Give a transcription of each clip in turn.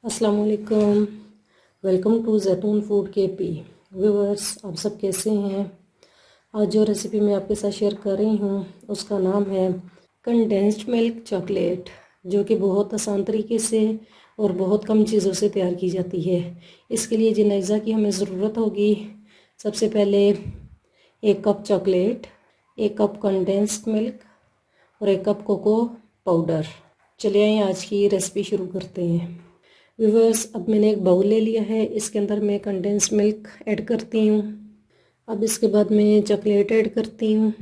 अस्सलाम वालेकुम। Welcome to जैतून फूड केपी। व्यूवर्स, आप सब कैसे हैं? आज जो रेसिपी मैं आपके साथ शेयर कर रही हूँ उसका नाम है कंडेंस्ड मिल्क चॉकलेट, जो कि बहुत आसान तरीके से और बहुत कम चीज़ों से तैयार की जाती है। इसके लिए जिन अज्जा की हमें ज़रूरत होगी, सबसे पहले 1 cup chocolate, 1 cup condensed milk और 1 कप कोको पाउडर। चलिए आइए आज की रेसिपी शुरू करते हैं। व्यूवर्स, अब मैंने एक बाउल ले लिया है, इसके अंदर मैं कंडेंस मिल्क ऐड करती हूँ। अब इसके बाद मैं चॉकलेट ऐड करती हूँ।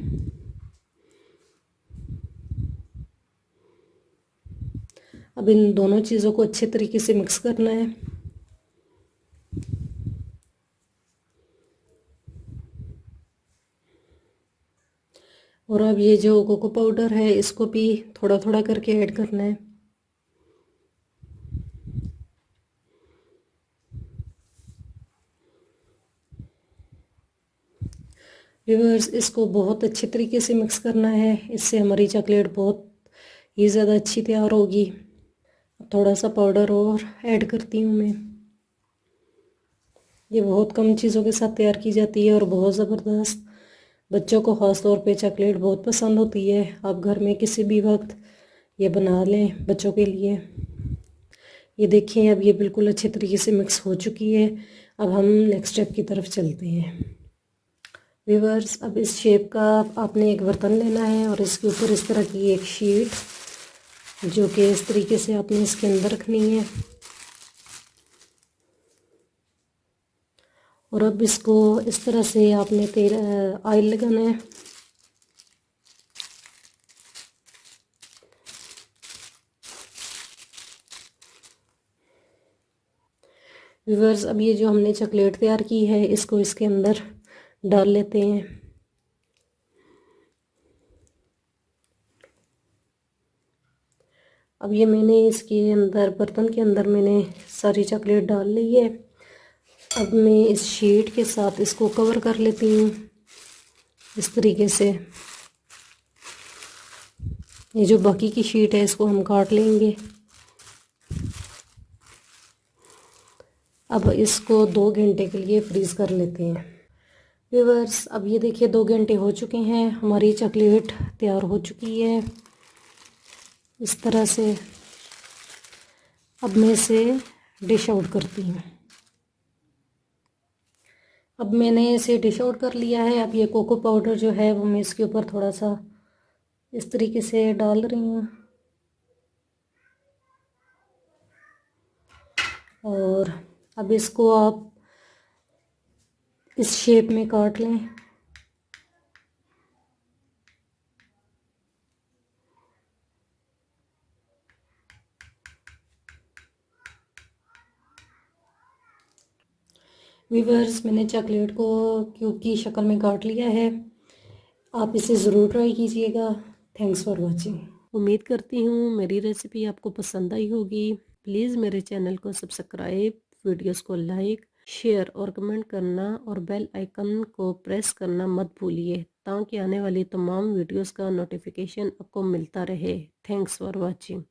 अब इन दोनों चीज़ों को अच्छे तरीके से मिक्स करना है। और अब ये जो कोको पाउडर है इसको भी थोड़ा थोड़ा करके ऐड करना है। व्यूवर्स, इसको बहुत अच्छे तरीके से मिक्स करना है, इससे हमारी चॉकलेट बहुत ही ज़्यादा अच्छी तैयार होगी। थोड़ा सा पाउडर और ऐड करती हूँ मैं। ये बहुत कम चीज़ों के साथ तैयार की जाती है और बहुत ज़बरदस्त। बच्चों को ख़ास तौर पे चॉकलेट बहुत पसंद होती है। आप घर में किसी भी वक्त ये बना लें बच्चों के लिए। ये देखें, अब ये बिल्कुल अच्छे तरीके से मिक्स हो चुकी है। अब हम नेक्स्ट स्टेप की तरफ चलते हैं। व्यूवर्स, अब इस शेप का आपने एक बर्तन लेना है और इसके ऊपर इस तरह की एक शीट, जो कि इस तरीके से आपने इसके अंदर रखनी है। और अब इसको इस तरह से आपने तेल ऑयल लगाना है। व्यूवर्स, अब ये जो हमने चॉकलेट तैयार की है इसको इसके अंदर डाल लेते हैं। अब ये मैंने इसके अंदर बर्तन के अंदर मैंने सारी चॉकलेट डाल ली है। अब मैं इस शीट के साथ इसको कवर कर लेती हूँ इस तरीके से। ये जो बाकी की शीट है इसको हम काट लेंगे। अब इसको 2 घंटे के लिए फ्रीज़ कर लेते हैं। व्यूवर्स, अब ये देखिए 2 घंटे हो चुके हैं, हमारी चॉकलेट तैयार हो चुकी है इस तरह से। अब मैं इसे डिश आउट करती हूँ। अब मैंने इसे डिश आउट कर लिया है। अब ये कोको पाउडर जो है वो मैं इसके ऊपर थोड़ा सा इस तरीके से डाल रही हूँ और अब इसको आप इस शेप में काट लें। वीवर्स, मैंने चॉकलेट को क्यूब की शक्ल में काट लिया है। आप इसे ज़रूर ट्राई कीजिएगा। Thanks for watching. उम्मीद करती हूँ मेरी रेसिपी आपको पसंद आई होगी। प्लीज़ मेरे चैनल को सब्सक्राइब, वीडियोस को लाइक, शेयर और कमेंट करना और बेल आइकन को प्रेस करना मत भूलिए, ताकि आने वाली तमाम वीडियोस का नोटिफिकेशन आपको मिलता रहे। Thanks for watching.